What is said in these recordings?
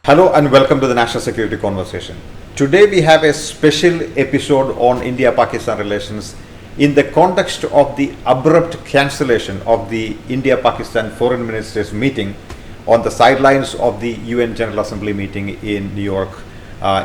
Hello and welcome to the National Security Conversation. Today we have a special episode on India-Pakistan relations in the context of the abrupt cancellation of the India-Pakistan Foreign Ministers meeting on the sidelines of the UN General Assembly meeting in New York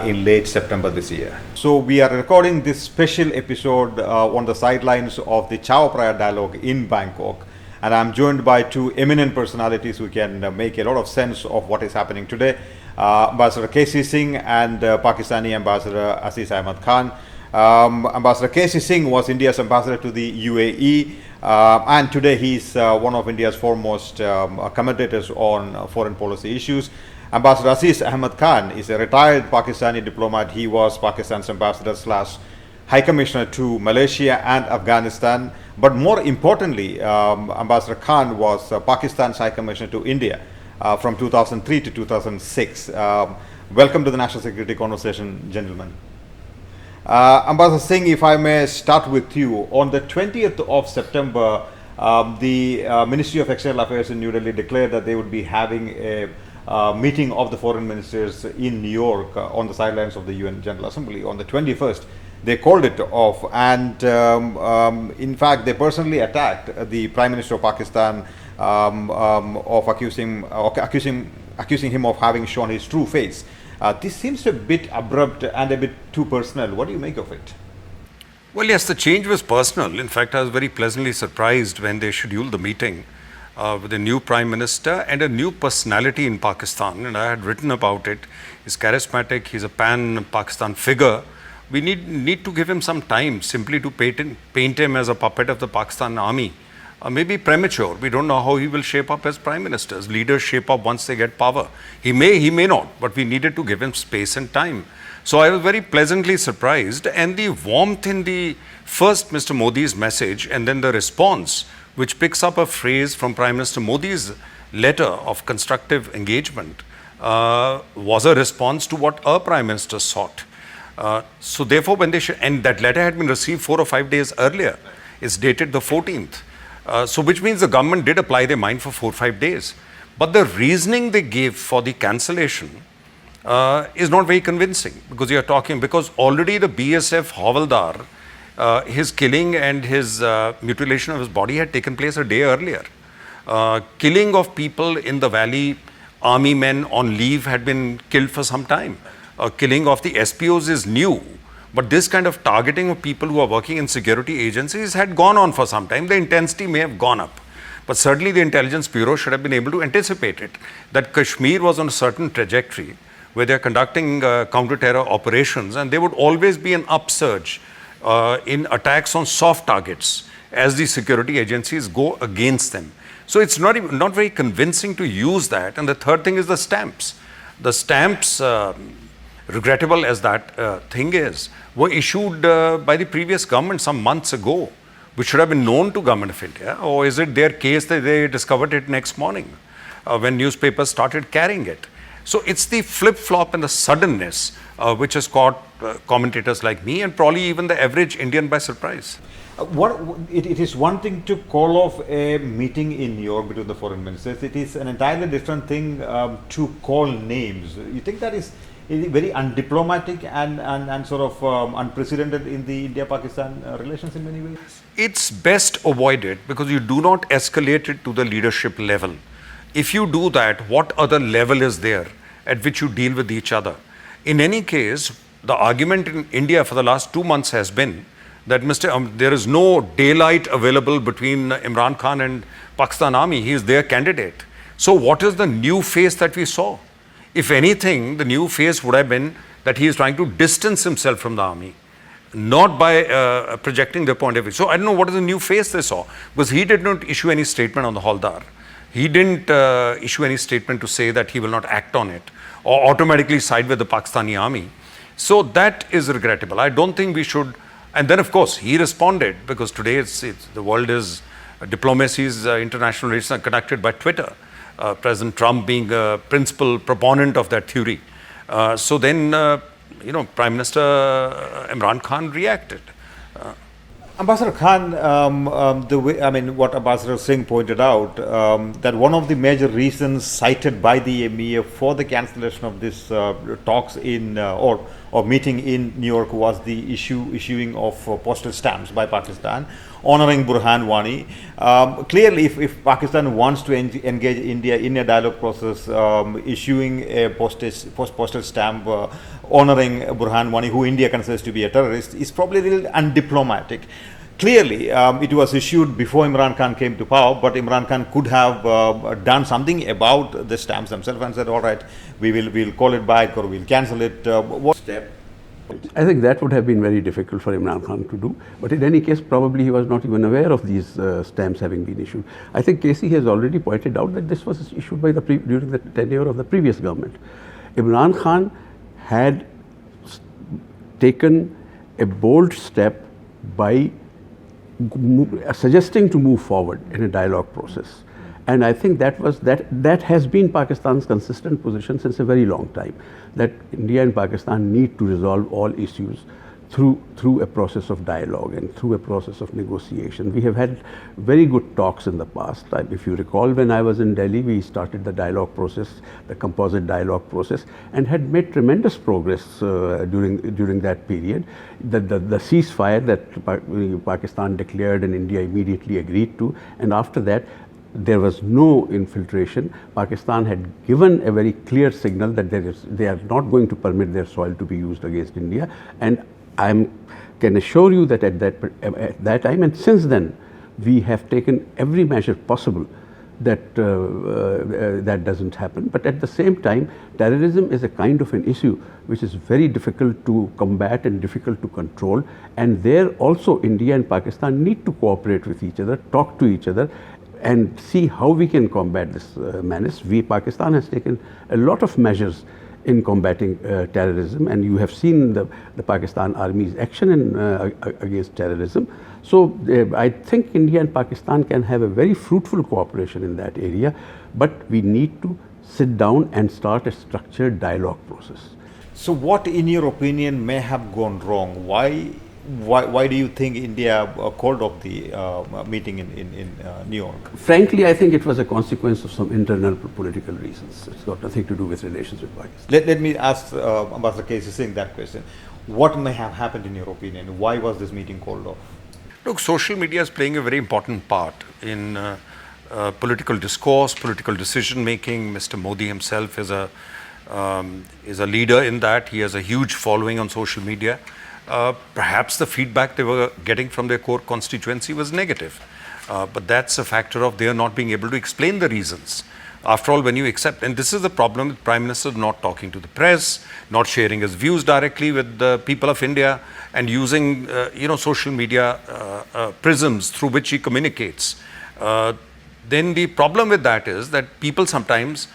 in late September this year. So we are recording this special episode on the sidelines of the Chao Phraya dialogue in Bangkok. And I'm joined by two eminent personalities who can make a lot of sense of what is happening today. Ambassador K.C. Singh and Pakistani Ambassador Aziz Ahmad Khan. Ambassador K.C. Singh was India's ambassador to the UAE, and today he's one of India's foremost commentators on foreign policy issues. Ambassador Aziz Ahmad Khan is a retired Pakistani diplomat. He was Pakistan's ambassador / High Commissioner to Malaysia and Afghanistan. But more importantly, Ambassador Khan was Pakistan's High Commissioner to India from 2003 to 2006. Welcome to the National Security Conversation, gentlemen. Ambassador Singh, if I may start with you. On the 20th of September, the Ministry of External Affairs in New Delhi declared that they would be having a meeting of the foreign ministers in New York on the sidelines of the UN General Assembly. On the 21st, they called it off, and in fact, they personally attacked the Prime Minister of Pakistan of accusing him of having shown his true face. This seems a bit abrupt and a bit too personal. What do you make of it? Well, yes, the change was personal. In fact, I was very pleasantly surprised when they scheduled the meeting with a new Prime Minister and a new personality in Pakistan. And I had written about it. He's charismatic. He's a pan-Pakistan figure. We need to give him some time simply to paint him as a puppet of the Pakistan army. Maybe premature. We don't know how he will shape up as Prime Ministers. Leaders shape up once they get power. He may not, but we needed to give him space and time. So I was very pleasantly surprised, and the warmth in the first Mr. Modi's message and then the response, which picks up a phrase from Prime Minister Modi's letter of constructive engagement, was a response to what our Prime Minister sought. So therefore, when they and that letter had been received 4 or 5 days earlier, it's dated the 14th. So which means the government did apply their mind for 4 or 5 days. But the reasoning they gave for the cancellation is not very convincing, because already the BSF Havaldar, his killing and his mutilation of his body had taken place a day earlier. Killing of people in the valley, army men on leave had been killed for some time. Killing of the SPOs is new, but this kind of targeting of people who are working in security agencies had gone on for some time. The intensity may have gone up, but certainly the Intelligence Bureau should have been able to anticipate it, that Kashmir was on a certain trajectory where they're conducting counter-terror operations, and there would always be an upsurge in attacks on soft targets as the security agencies go against them. So it's not very convincing to use that. And the third thing is the stamps. The stamps, regrettable as that thing is, were issued by the previous government some months ago, which should have been known to Government of India. Or is it their case that they discovered it next morning when newspapers started carrying it? So it's the flip-flop and the suddenness which has caught commentators like me and probably even the average Indian by surprise. It is one thing to call off a meeting in New York between the foreign ministers. It is an entirely different thing to call names. You think that is very undiplomatic and sort of unprecedented in the India-Pakistan relations in many ways? It's best avoided because you do not escalate it to the leadership level. If you do that, what other level is there at which you deal with each other? In any case, the argument in India for the last 2 months has been that there is no daylight available between Imran Khan and Pakistan Army. He is their candidate. So what is the new face that we saw? If anything, the new face would have been that he is trying to distance himself from the army, not by projecting their point of view. So I don't know what is the new face they saw, because he did not issue any statement on the Havaldar. He didn't issue any statement to say that he will not act on it or automatically side with the Pakistani army. So that is regrettable. I don't think we should. And then, of course, he responded, because today the world is, diplomacy's international relations are conducted by Twitter. President Trump being a principal proponent of that theory. So then, Prime Minister Imran Khan reacted. Ambassador Khan, what Ambassador Singh pointed out, that one of the major reasons cited by the MEA for the cancellation of this talks or meeting in New York was the issuing of postal stamps by Pakistan, honoring Burhan Wani. Clearly, if Pakistan wants to engage India in a dialogue process, issuing a postal stamp honoring Burhan Wani, who India considers to be a terrorist, is probably a little undiplomatic. Clearly, it was issued before Imran Khan came to power, but Imran Khan could have done something about the stamps themselves and said, all right, we'll call it back or we'll cancel it. What step? I think that would have been very difficult for Imran Khan to do. But in any case, probably he was not even aware of these stamps having been issued. I think Casey has already pointed out that this was issued by during the tenure of the previous government. Imran Khan had taken a bold step by suggesting to move forward in a dialogue process. And I think that has been Pakistan's consistent position since a very long time, that India and Pakistan need to resolve all issues through a process of dialogue and through a process of negotiation. We have had very good talks in the past. If you recall, when I was in Delhi, we started the dialogue process, the composite dialogue process, and had made tremendous progress during that period. The ceasefire that Pakistan declared and India immediately agreed to, and after that, there was no infiltration. Pakistan had given a very clear signal that they are not going to permit their soil to be used against India, and I can assure you that at that time and since then, we have taken every measure possible that that doesn't happen. But at the same time, terrorism is a kind of an issue which is very difficult to combat and difficult to control. And there also, India and Pakistan need to cooperate with each other, talk to each other, and see how we can combat this menace. Pakistan has taken a lot of measures in combating terrorism, and you have seen the Pakistan Army's action against terrorism. So I think India and Pakistan can have a very fruitful cooperation in that area, but we need to sit down and start a structured dialogue process. So what, in your opinion, may have gone wrong? Why do you think India called off the meeting in New York? Frankly, I think it was a consequence of some internal political reasons. It's got nothing to do with relations with Pakistan. Let me ask Ambassador Casey Singh that question. What may have happened in your opinion? Why was this meeting called off? Look, social media is playing a very important part in political discourse, political decision making. Mr. Modi himself is a leader in that. He has a huge following on social media. Perhaps the feedback they were getting from their core constituency was negative. But that's a factor of their not being able to explain the reasons. After all, when you accept, and this is the problem with Prime Minister not talking to the press, not sharing his views directly with the people of India, and using social media prisms through which he communicates. Then the problem with that is that people sometimes,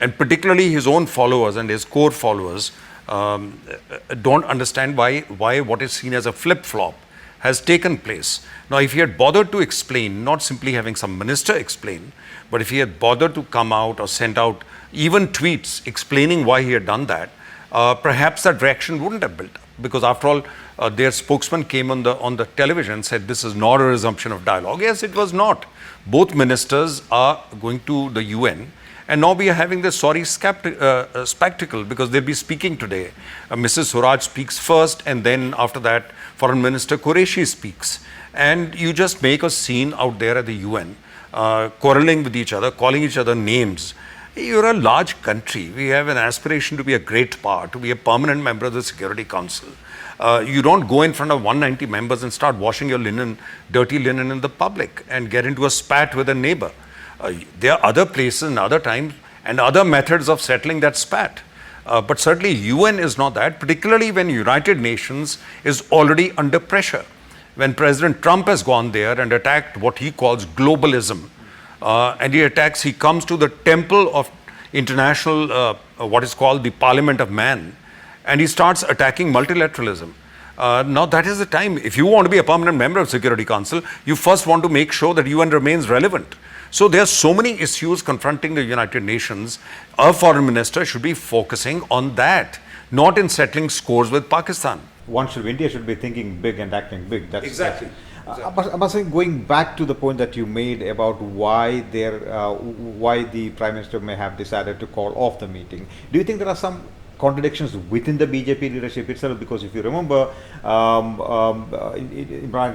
and particularly his own followers and his core followers, don't understand why what is seen as a flip-flop has taken place. Now, if he had bothered to explain, not simply having some minister explain, but if he had bothered to come out or sent out even tweets explaining why he had done that, perhaps that reaction wouldn't have built up. Because after all, their spokesman came on the television and said this is not a resumption of dialogue. Yes, it was not. Both ministers are going to the UN. And now we are having this sorry spectacle because they'll be speaking today. Mrs. Swaraj speaks first, and then after that, Foreign Minister Qureshi speaks. And you just make a scene out there at the UN, quarreling with each other, calling each other names. You're a large country. We have an aspiration to be a great power, to be a permanent member of the Security Council. You don't go in front of 190 members and start washing your dirty linen in the public and get into a spat with a neighbor. There are other places and other times and other methods of settling that spat. But certainly UN is not that, particularly when United Nations is already under pressure. When President Trump has gone there and attacked what he calls globalism, and he comes to the temple of international, what is called the Parliament of Man, and he starts attacking multilateralism. Now that is the time. If you want to be a permanent member of Security Council, you first want to make sure that UN remains relevant. So there are so many issues confronting the United Nations. A foreign minister should be focusing on that, not in settling scores with Pakistan. India should be thinking big and acting big. That's exactly. But going back to the point that you made about why the Prime Minister may have decided to call off the meeting, do you think there are some contradictions within the BJP leadership itself? Because if you remember, Imran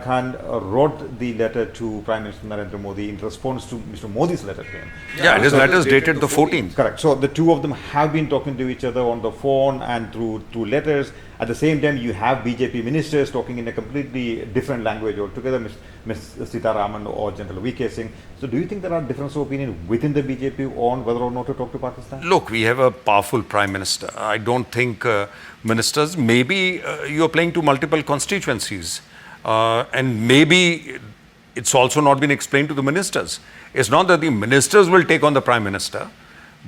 Khan wrote the letter to Prime Minister Narendra Modi in response to Mr. Modi's letter to him. Yeah, and his letter is dated the 14th. Correct. So the two of them have been talking to each other on the phone and through letters. At the same time, you have BJP ministers talking in a completely different language altogether, Ms. Sitaraman or General VK Singh. So do you think there are differences of opinion within the BJP on whether or not to talk to Pakistan? Look, we have a powerful Prime Minister. I don't think ministers, maybe you're playing to multiple constituencies. And maybe it's also not been explained to the ministers. It's not that the ministers will take on the Prime Minister,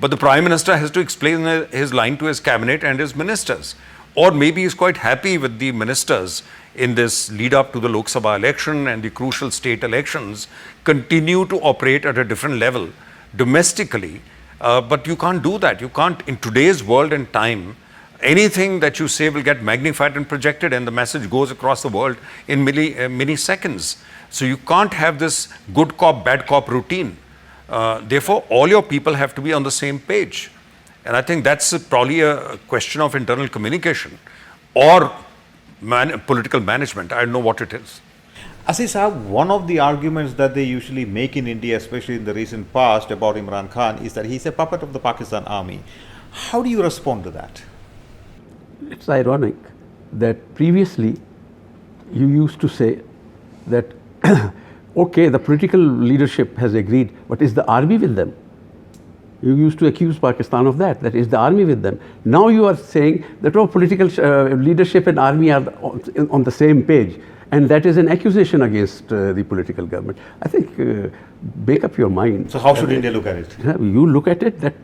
but the Prime Minister has to explain his line to his cabinet and his ministers. Or maybe he's quite happy with the ministers in this lead up to the Lok Sabha election and the crucial state elections continue to operate at a different level domestically. But you can't do that. You can't, in today's world and time, anything that you say will get magnified and projected and the message goes across the world in milliseconds. So you can't have this good cop, bad cop routine. Therefore, all your people have to be on the same page. And I think that's probably a question of internal communication or political management. I don't know what it is. Aziz Saab, one of the arguments that they usually make in India, especially in the recent past about Imran Khan, is that he's a puppet of the Pakistan army. How do you respond to that? It's ironic that previously you used to say that, okay, the political leadership has agreed, but is the army with them? You used to accuse Pakistan of that is the army with them. Now you are saying that political leadership and army are on the same page, and that is an accusation against the political government. I think, make up your mind. So how should India look at it? You look at it that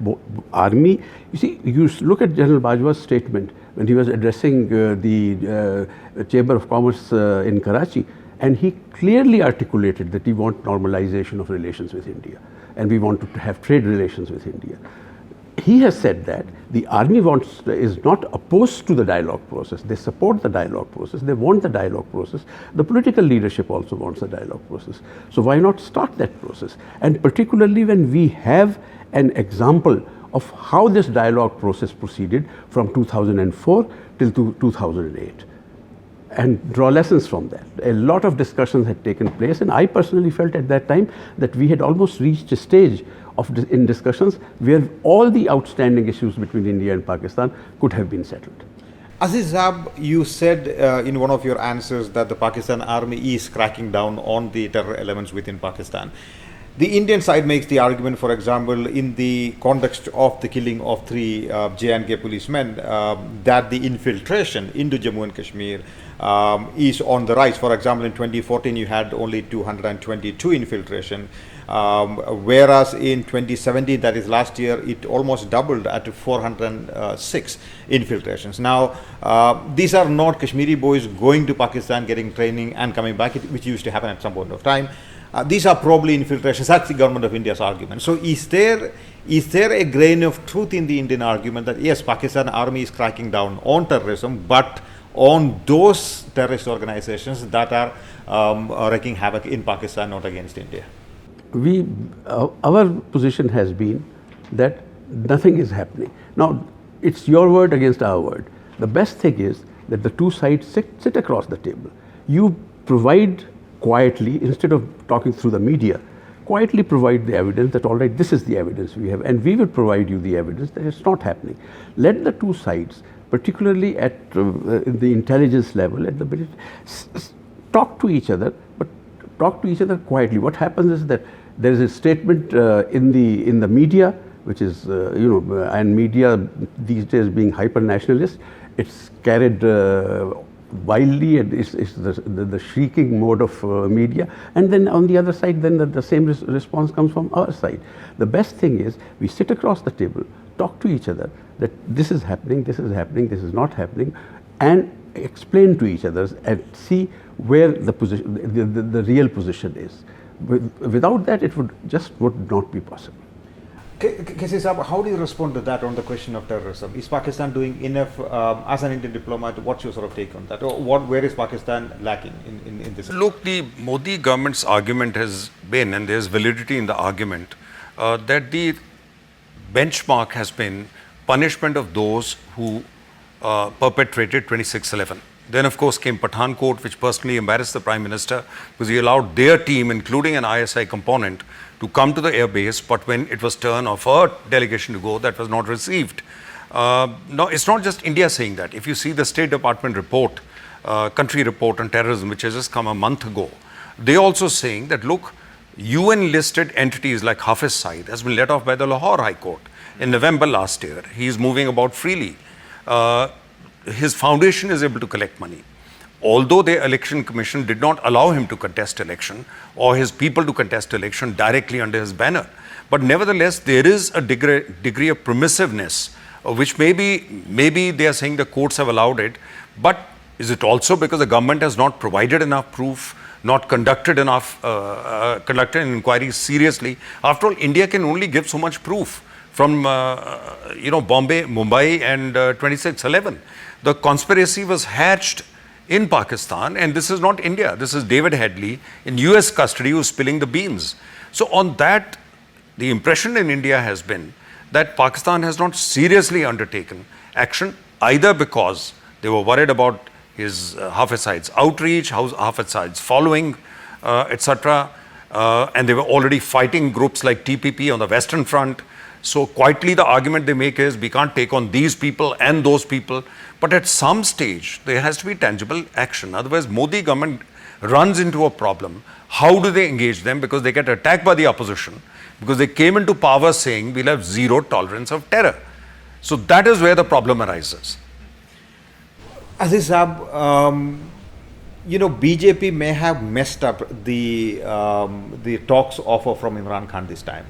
army, you see, you look at General Bajwa's statement when he was addressing the Chamber of Commerce in Karachi, and he clearly articulated that he wants normalization of relations with India. And we want to have trade relations with India. He has said that the army is not opposed to the dialogue process. They support the dialogue process. They want the dialogue process. The political leadership also wants the dialogue process. So why not start that process? And particularly when we have an example of how this dialogue process proceeded from 2004 till 2008. And draw lessons from that. A lot of discussions had taken place, and I personally felt at that time that we had almost reached a stage in discussions where all the outstanding issues between India and Pakistan could have been settled. Aziz Saab, you said in one of your answers that the Pakistan army is cracking down on the terror elements within Pakistan. The Indian side makes the argument, for example, in the context of the killing of 3 J&K policemen, that the infiltration into Jammu and Kashmir is on the rise. For example, in 2014, you had only 222 infiltration, whereas in 2017, that is last year, it almost doubled at 406 infiltrations. Now, these are not Kashmiri boys going to Pakistan, getting training and coming back, which used to happen at some point of time. These are probably infiltrations. That's the government of India's argument. So is there a grain of truth in the Indian argument that yes, Pakistan army is cracking down on terrorism, but on those terrorist organizations that are wreaking havoc in Pakistan, not against India? Our position has been that nothing is happening. Now, it's your word against our word. The best thing is that the two sides sit across the table. You provide quietly, instead of talking through the media, quietly provide the evidence that all right, this is the evidence we have, and we will provide you the evidence that it's not happening. Let the two sides, particularly at the intelligence level, at the military, talk to each other, but talk to each other quietly. What happens is that there is a statement in the media, which is and media these days being hyper nationalist, it's carried wildly, and it's the shrieking mode of media, and then on the other side, then the same response comes from our side. The best thing is we sit across the table, talk to each other that this is happening, this is happening, this is not happening, and explain to each other and see where the position, the real position is. Without that, it would not be possible. Kesi Saab, how do you respond to that on the question of terrorism? Is Pakistan doing enough as an Indian diplomat? What's your sort of take on that? Or where is Pakistan lacking in this? Look, the Modi government's argument has been, and there's validity in the argument, that the benchmark has been punishment of those who perpetrated 26/11. Then, of course, came Pathankot, which personally embarrassed the Prime Minister because he allowed their team, including an ISI component, to come to the airbase, but when it was turn of a delegation to go, that was not received. No, it's not just India saying that. If you see the State Department report, country report on terrorism, which has just come a month ago, they also saying that, look, UN listed entities like Hafiz Saeed has been let off by the Lahore High Court in November last year. He is moving about freely. His foundation is able to collect money. Although the election commission did not allow him to contest election or his people to contest election directly under his banner. But nevertheless, there is a degree of permissiveness, which maybe they are saying the courts have allowed it. But is it also because the government has not provided enough proof, not conducted conducted an inquiry seriously? After all, India can only give so much proof from Bombay, Mumbai and 26/11. The conspiracy was hatched in Pakistan, and this is not India. This is David Headley in US custody who's spilling the beans. So on that, the impression in India has been that Pakistan has not seriously undertaken action, either because they were worried about his Hafiz Saeed's outreach, Hafiz Saeed's following, etc. And they were already fighting groups like TPP on the Western Front. So quietly the argument they make is we can't take on these people and those people. But at some stage, there has to be tangible action. Otherwise, Modi government runs into a problem. How do they engage them? Because they get attacked by the opposition. Because they came into power saying we'll have zero tolerance of terror. So that is where the problem arises. Aziz Saab, BJP may have messed up the talks offer from Imran Khan this time.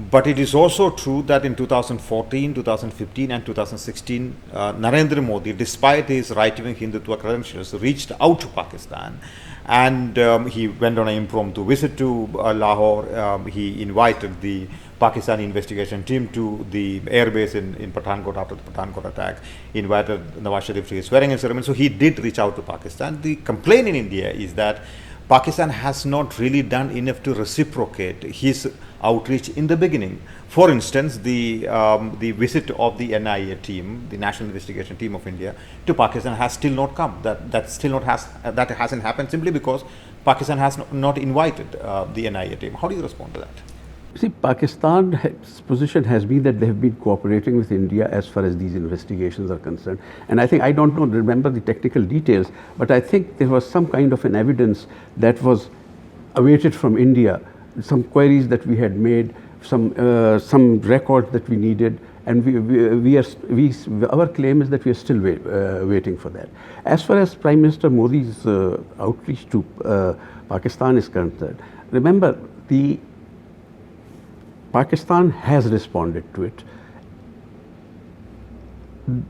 But it is also true that in 2014, 2015 and 2016, Narendra Modi, despite his right-wing Hindutva credentials, reached out to Pakistan, and he went on an impromptu visit to Lahore. He invited the Pakistani investigation team to the airbase in Pathankot after the Pathankot attack, invited Nawaz Sharif to his swearing-in ceremony. So he did reach out to Pakistan. The complaint in India is that Pakistan has not really done enough to reciprocate his outreach in the beginning. For instance, the visit of the NIA team, the National Investigation Team of India, to Pakistan has still not come. That hasn't happened simply because Pakistan has not invited the NIA team. How do you respond to that? See, Pakistan's position has been that they have been cooperating with India as far as these investigations are concerned. And I think, I don't remember the technical details, but I think there was some kind of an evidence that was awaited from India, some queries that we had made, some records that we needed, and our claim is that we are still waiting for that. As far as Prime Minister Modi's outreach to Pakistan is concerned, remember, Pakistan has responded to it.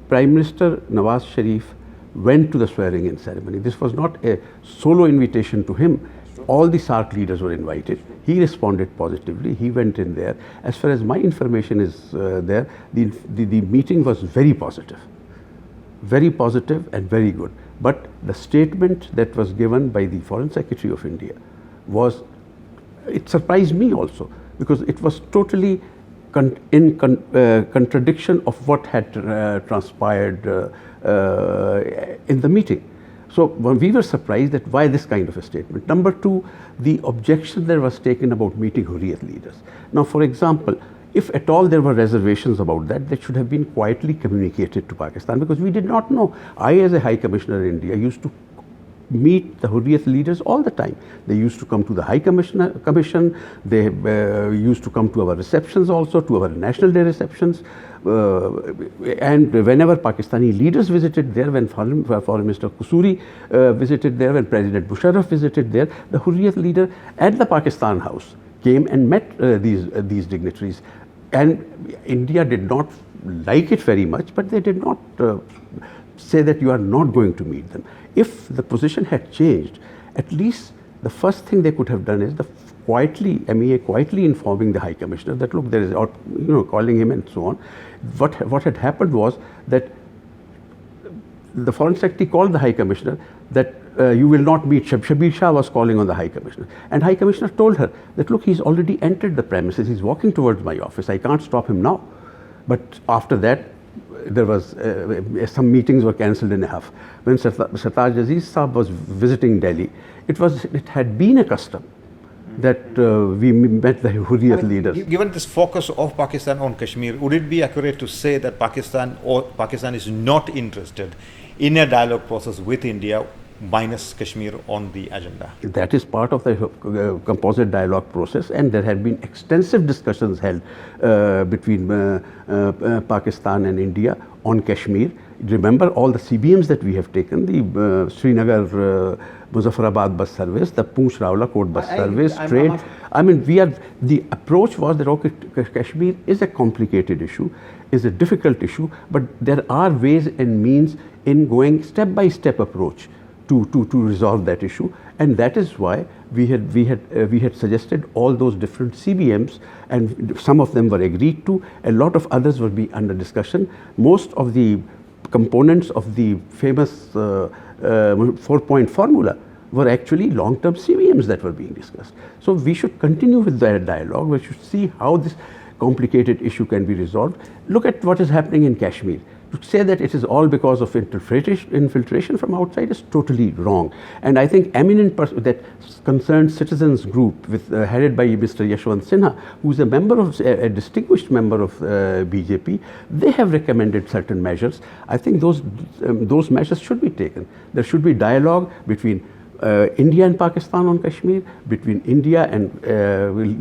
Prime Minister Nawaz Sharif went to the swearing-in ceremony. This was not a solo invitation to him. All the SARC leaders were invited. He responded positively. He went in there. As far as my information is the meeting was very positive and very good. But the statement that was given by the Foreign Secretary of India it surprised me also, because it was totally in contradiction of what had transpired in the meeting. So we were surprised that why this kind of a statement. Number two, the objection that was taken about meeting Hurriyat leaders. Now, for example, if at all there were reservations about that, that should have been quietly communicated to Pakistan, because we did not know. I, as a High Commissioner in India, used to meet the Hurriyat leaders all the time. They used to come to the High Commission, they used to come to our receptions also, to our National Day receptions. And whenever Pakistani leaders visited there, when Foreign Minister Kusuri visited there, when President Musharraf visited there, the Hurriyat leader at the Pakistan House came and met these dignitaries. And India did not like it very much, but they did not say that you are not going to meet them. If the position had changed, at least the first thing they could have done is quietly, MEA quietly informing the High Commissioner that look, there is, or calling him and so on. What had happened was that the Foreign Secretary called the High Commissioner that you will not meet. Shabir Shah was calling on the High Commissioner, and High Commissioner told her that look, he's already entered the premises, he's walking towards my office, I can't stop him now. But after that, there was some meetings were cancelled in a huff. When Sartaj Aziz Saab was visiting Delhi, it had been a custom that we met the Hurriyat leaders. Given this focus of Pakistan on Kashmir, would it be accurate to say that Pakistan is not interested in a dialogue process with India minus Kashmir on the agenda? That is part of the composite dialogue process, and there have been extensive discussions held between Pakistan and India on Kashmir. Remember all the CBMs that we have taken, the Srinagar Muzaffarabad bus service, the Poonch Rawalakot bus service, trade. The approach was that okay, Kashmir is a complicated issue, is a difficult issue, but there are ways and means in going step-by-step approach to resolve that issue, and that is why we had suggested all those different CBMs, and some of them were agreed to, a lot of others will be under discussion. Most of the components of the famous 4-point formula were actually long-term CBMs that were being discussed. So we should continue with that dialogue. We should see how this complicated issue can be resolved. Look at what is happening in Kashmir. To say that it is all because of infiltration from outside is totally wrong. And I think that concerned citizens group headed by Mr. Yashwant Sinha, who is a distinguished member of BJP, they have recommended certain measures. I think those measures should be taken. There should be dialogue between India and Pakistan on Kashmir, between India and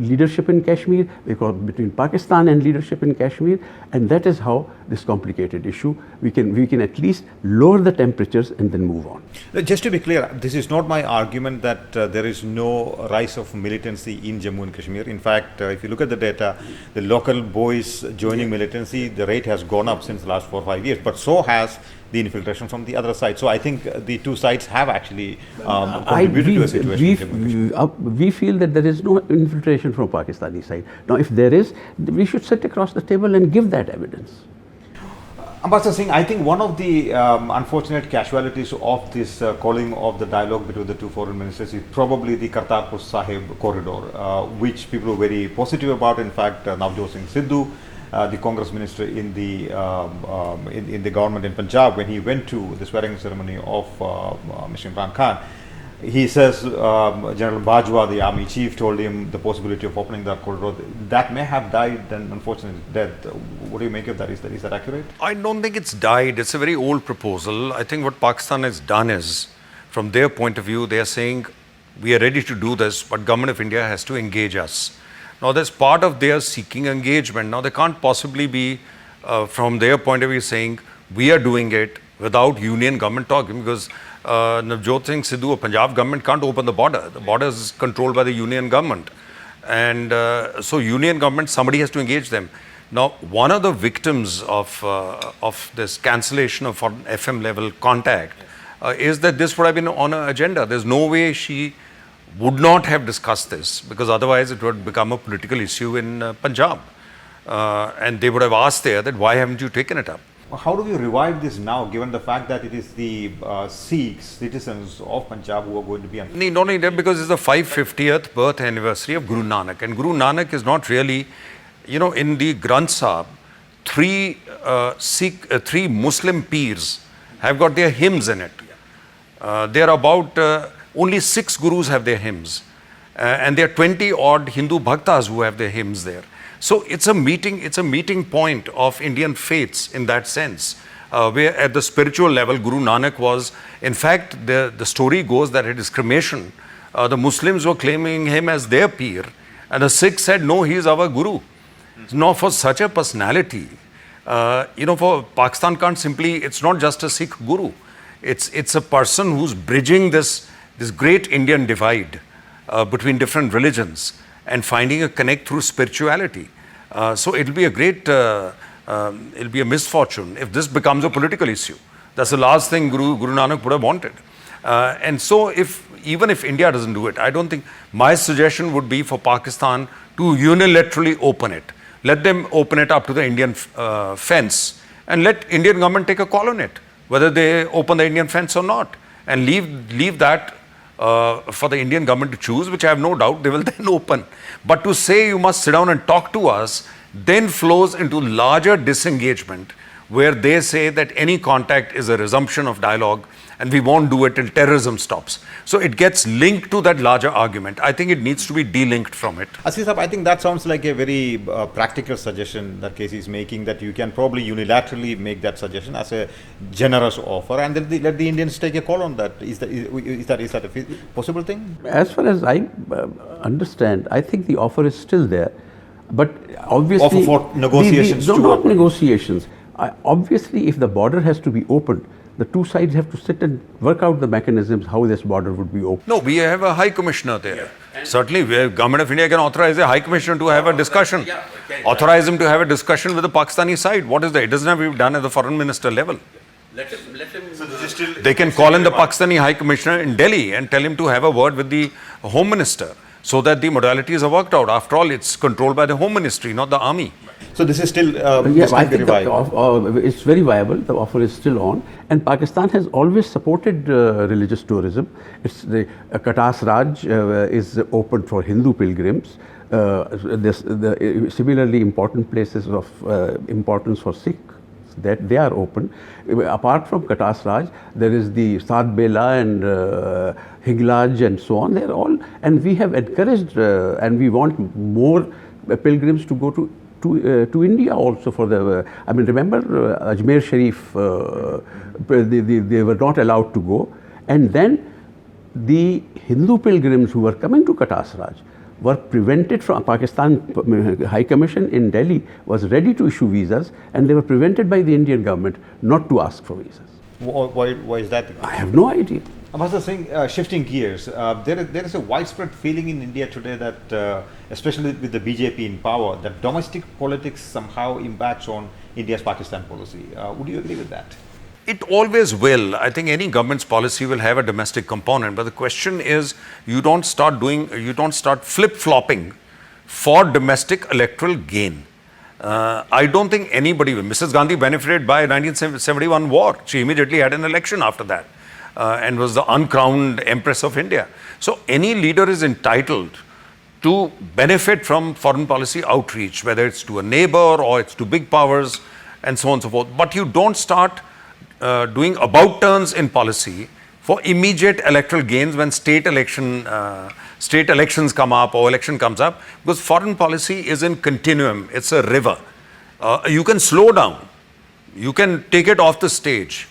leadership in Kashmir, between Pakistan and leadership in Kashmir, and that is how this complicated issue, we can at least lower the temperatures and then move on. Just to be clear, this is not my argument that there is no rise of militancy in Jammu and Kashmir. In fact, if you look at the data, the local boys joining militancy, the rate has gone up since the last 4 or 5 years, but so has the infiltration from the other side. So I think the two sides have actually contributed to the situation. We feel that there is no infiltration from Pakistani side. Now, if there is, we should sit across the table and give that evidence. Ambassador Singh, I think one of the unfortunate casualties of this calling of the dialogue between the two foreign ministers is probably the Kartarpur Sahib corridor, which people are very positive about. In fact, Navjot Singh Sidhu, the Congress minister in the government in Punjab, when he went to the swearing ceremony of Mr. Imran Khan, he says General Bajwa, the army chief, told him the possibility of opening that corridor. That may have died an unfortunate death. What do you make of that? Is that accurate? I don't think it's died. It's a very old proposal. I think what Pakistan has done is, from their point of view, they are saying, we are ready to do this, but Government of India has to engage us. Now, that's part of their seeking engagement. Now, they can't possibly be, from their point of view, saying, we are doing it without union government talking, because Navjot Singh Sidhu or Punjab government can't open the border. The border is controlled by the union government. And so union government, somebody has to engage them. Now, one of the victims of this cancellation of FM level contact is that this would have been on her agenda. There's no way she would not have discussed this, because otherwise it would become a political issue in Punjab. And they would have asked there that why haven't you taken it up? How do we revive this now, given the fact that it is the Sikhs, citizens of Punjab, who are going to be... Not only that, because it's the 550th birth anniversary of Guru Nanak. And Guru Nanak is not really, in the Granth Sahib, three Muslim peers have got their hymns in it. There are about, only 6 gurus have their hymns. And there are 20 odd Hindu bhaktas who have their hymns there. So it's a meeting point of Indian faiths in that sense, where at the spiritual level, Guru Nanak was, in fact, the story goes that at his cremation, the Muslims were claiming him as their peer, and the Sikhs said, no, he is our Guru. Now, for such a personality, for Pakistan can't simply, it's not just a Sikh Guru. It's a person who's bridging this great Indian divide between different religions and finding a connect through spirituality. So it'll be a great, it'll be a misfortune if this becomes a political issue. That's the last thing Guru Nanak would have wanted. And so if even if India doesn't do it, I don't think, my suggestion would be for Pakistan to unilaterally open it. Let them open it up to the Indian fence and let Indian government take a call on it, whether they open the Indian fence or not, and leave that for the Indian government to choose, which I have no doubt they will then open. But to say you must sit down and talk to us then flows into larger disengagement, where they say that any contact is a resumption of dialogue and we won't do it till terrorism stops. So it gets linked to that larger argument. I think it needs to be delinked from it. Aziz Saab, I think that sounds like a very practical suggestion that Casey is making, that you can probably unilaterally make that suggestion as a generous offer and then let the Indians take a call on that. Is that a possible thing? As far as I understand, I think the offer is still there. But obviously, offer for negotiations no, not negotiations. Obviously, if the border has to be opened, the two sides have to sit and work out the mechanisms how this border would be opened. No, we have a High Commissioner there. Yeah. Certainly, Government of India can authorize a High Commissioner to have a discussion. Authorize him to have a discussion with the Pakistani side. What is that? It doesn't have to be done at the Foreign Minister level. Let him. So they can call in the Pakistani High Commissioner in Delhi and tell him to have a word with the Home Minister, so that the modalities are worked out. After all, it's controlled by the Home Ministry, not the army. So this is still yes, I think it's very viable. The offer is still on, and Pakistan has always supported religious tourism. It's the Katas Raj is open for Hindu pilgrims. Similarly, important places of importance for Sikh, that they are open. Apart from Katas Raj, there is the Saad Bela and Hinglaj and so on. They're all, and we have encouraged and we want more pilgrims to go to India also for the. I mean, remember Ajmer Sharif? They were not allowed to go, and then the Hindu pilgrims who were coming to Katas Raj were prevented from. Pakistan High Commission in Delhi was ready to issue visas, and they were prevented by the Indian government not to ask for visas. Why is that? I have no idea. Ambassador Singh, shifting gears, there is a widespread feeling in India today that, especially with the BJP in power, that domestic politics somehow impacts on India's Pakistan policy. Would you agree with that? It always will. I think any government's policy will have a domestic component, but the question is, you don't start flip-flopping for domestic electoral gain. I don't think anybody will. Mrs. Gandhi benefited by 1971 war. She immediately had an election after that and was the uncrowned Empress of India. So any leader is entitled to benefit from foreign policy outreach, whether it's to a neighbor or it's to big powers and so on and so forth. But you don't start doing about turns in policy for immediate electoral gains when state elections come up or election comes up, because foreign policy is in continuum. It's a river. You can slow down, you can take it off the stage,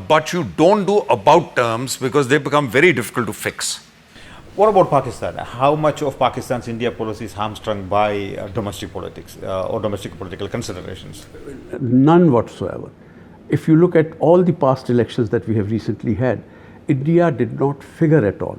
but you don't do about terms because they become very difficult to fix. What about Pakistan? How much of Pakistan's India policy is hamstrung by domestic politics or domestic political considerations? None whatsoever. If you look at all the past elections that we have recently had, India did not figure at all.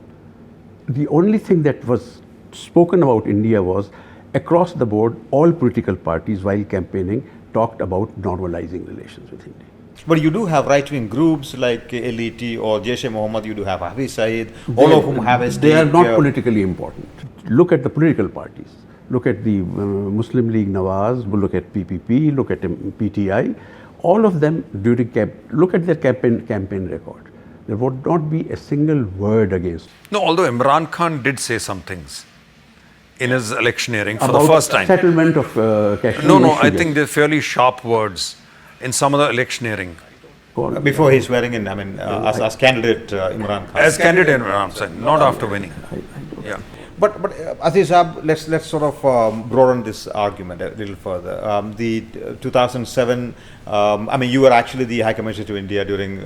The only thing that was spoken about India was, across the board, all political parties while campaigning talked about normalizing relations with India. But you do have right-wing groups like LET or Jaish-e-Mohammed, you do have Hafiz Saeed, all of whom have a stake. They are not politically important. Look at the political parties. Look at the Muslim League Nawaz, look at PPP, look at PTI. All of them during look at their campaign record. There would not be a single word against. No, although Imran Khan did say some things in his electioneering for the first time. Settlement of Kashmir. No, I think they're fairly sharp words in some of the electioneering. Before he's swearing in, I mean, as candidate Imran Khan. As candidate Imran Khan, not after winning. Yeah. But Aziz Saab, let's sort of broaden this argument a little further. The 2007, I mean, you were actually the High Commissioner to India during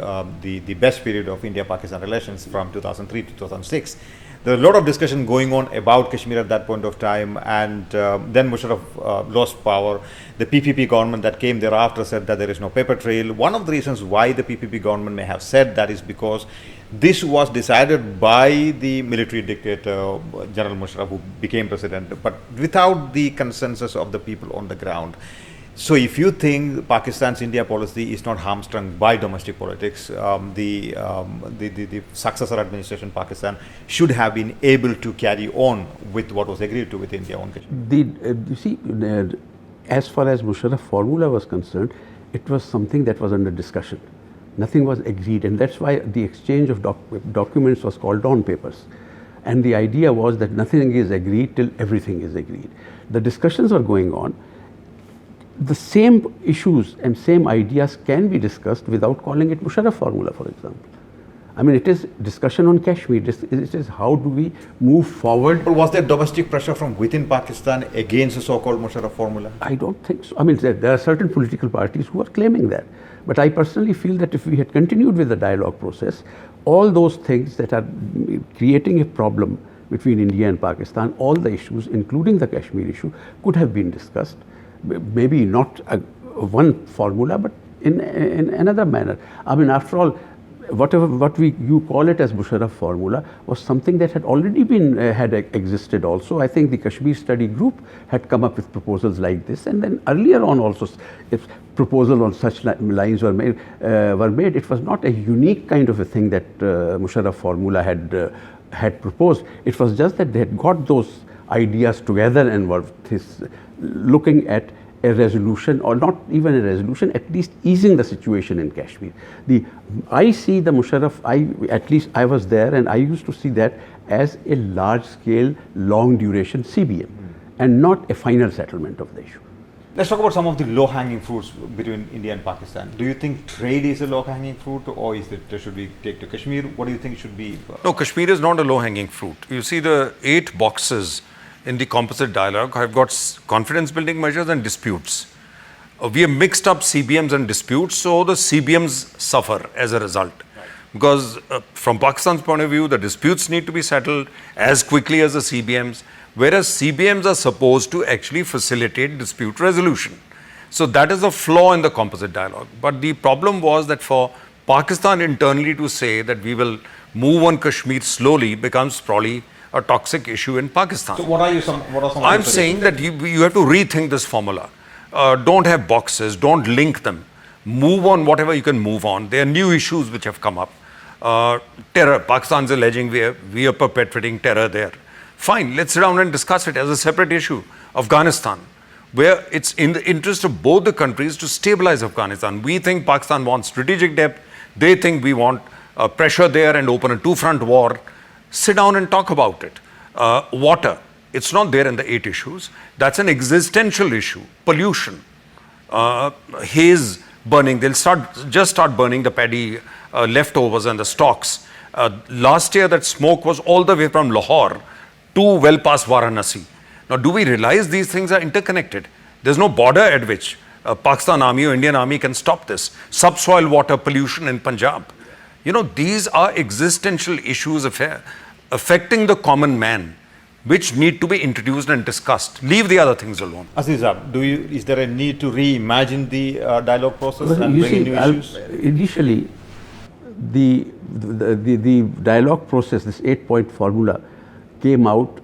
the best period of India-Pakistan relations from 2003 to 2006. There was a lot of discussion going on about Kashmir at that point of time, and then Musharraf lost power. The PPP government that came thereafter said that there is no paper trail. One of the reasons why the PPP government may have said that is because this was decided by the military dictator, General Musharraf, who became president, but without the consensus of the people on the ground. So if you think Pakistan's India policy is not hamstrung by domestic politics, the successor administration Pakistan should have been able to carry on with what was agreed to with India on Kashmir. You see, as far as Musharraf formula was concerned, it was something that was under discussion. Nothing was agreed, and that's why the exchange of documents was called Dawn papers. And the idea was that nothing is agreed till everything is agreed. The discussions are going on. The same issues and same ideas can be discussed without calling it Musharraf formula, for example. I mean, it is discussion on Kashmir. It is how do we move forward. But was there domestic pressure from within Pakistan against the so-called Musharraf formula? I don't think so. I mean, there are certain political parties who are claiming that. But I personally feel that if we had continued with the dialogue process, all those things that are creating a problem between India and Pakistan, all the issues, including the Kashmir issue, could have been discussed. Maybe not one formula, but in another manner. I mean, after all, what you call it as Musharraf formula was something that had already been existed also. I think the Kashmir Study Group had come up with proposals like this, and then earlier on also, if proposals on such lines were made, it was not a unique kind of a thing that Musharraf formula had proposed. It was just that they had got those ideas together and were looking at a resolution, or not even a resolution, at least easing the situation in Kashmir. I see the Musharraf, at least I was there, and I used to see that as a large-scale, long-duration CBM, and not a final settlement of the issue. Let's talk about some of the low-hanging fruits between India and Pakistan. Do you think trade is a low-hanging fruit, or is it should we take to Kashmir? What do you think should be? No, Kashmir is not a low-hanging fruit. You see the 8 boxes in the composite dialogue have got confidence building measures and disputes. We have mixed up CBMs and disputes, so the CBMs suffer as a result. Right. Because from Pakistan's point of view, the disputes need to be settled as quickly as the CBMs, whereas CBMs are supposed to actually facilitate dispute resolution. So that is a flaw in the composite dialogue. But the problem was that for Pakistan internally to say that we will move on Kashmir slowly becomes probably a toxic issue in Pakistan. So what are some I'm saying that you have to rethink this formula. Don't have boxes, don't link them. Move on whatever you can move on. There are new issues which have come up. Terror, Pakistan's alleging we are perpetrating terror there. Fine, let's sit down and discuss it as a separate issue. Afghanistan, where it's in the interest of both the countries to stabilize Afghanistan. We think Pakistan wants strategic depth. They think we want pressure there and open a two-front war. Sit down and talk about it. Water, it's not there in the 8 issues. That's an existential issue. Pollution, haze burning. They'll just start burning the paddy leftovers and the stalks. Last year, that smoke was all the way from Lahore to well past Varanasi. Now, do we realize these things are interconnected? There's no border at which Pakistan Army or Indian Army can stop this. Subsoil water pollution in Punjab. You know, these are existential issues affecting the common man, which need to be introduced and discussed. Leave the other things alone. Azizab, is there a need to reimagine the dialogue process and bring in new issues? Initially, the dialogue process, this 8-point formula, came out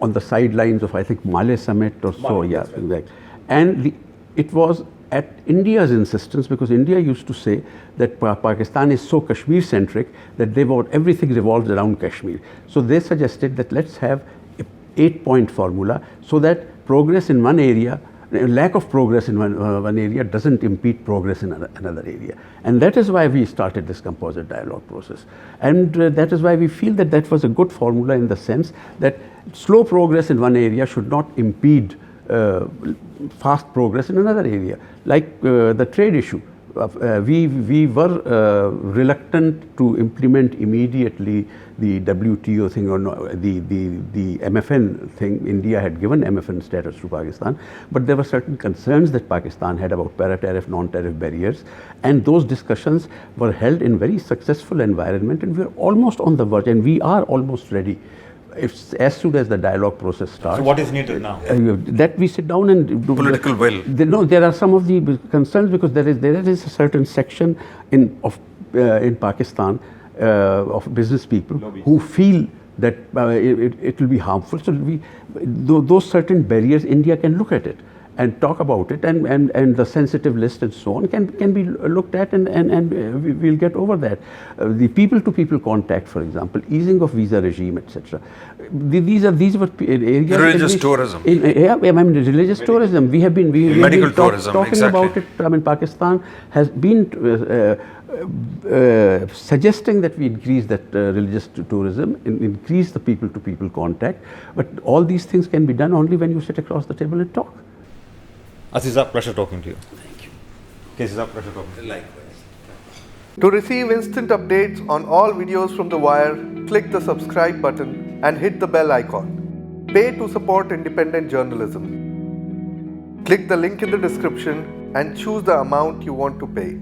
on the sidelines of, I think, Malé summit or so. Yeah, right. And it was at India's insistence, because India used to say that Pakistan is so Kashmir-centric that everything revolves around Kashmir. So they suggested that let's have an 8-point formula so that progress in one area, lack of progress in one area doesn't impede progress in another area. And that is why we started this composite dialogue process. And that is why we feel that that was a good formula in the sense that slow progress in one area should not impede fast progress in another area, like the trade issue. We were reluctant to implement immediately the WTO thing or the MFN thing. India had given MFN status to Pakistan, but there were certain concerns that Pakistan had about para-tariff, non-tariff barriers, and those discussions were held in very successful environment, and we are almost on the verge, and we are almost ready. As soon as the dialogue process starts. So what is needed now? That we sit down and do political will. There are some of the concerns, because there is a certain section in Pakistan of business people who feel that it will be harmful. So those certain barriers, India can look at it and talk about it, and the sensitive list and so on can be looked at, and we'll get over that. The people-to-people contact, for example, easing of visa regime, etc. These were areas. Religious tourism. Yeah, I mean, religious tourism. We have been Medical tourism, talking exactly. about it. I mean, Pakistan has been suggesting that we increase that religious tourism, increase the people-to-people contact. But all these things can be done only when you sit across the table and talk. Aziza, pleasure talking to you. Thank you. Kesiza, pleasure talking to you. Likewise. To receive instant updates on all videos from The Wire, click the subscribe button and hit the bell icon. Pay to support independent journalism. Click the link in the description and choose the amount you want to pay.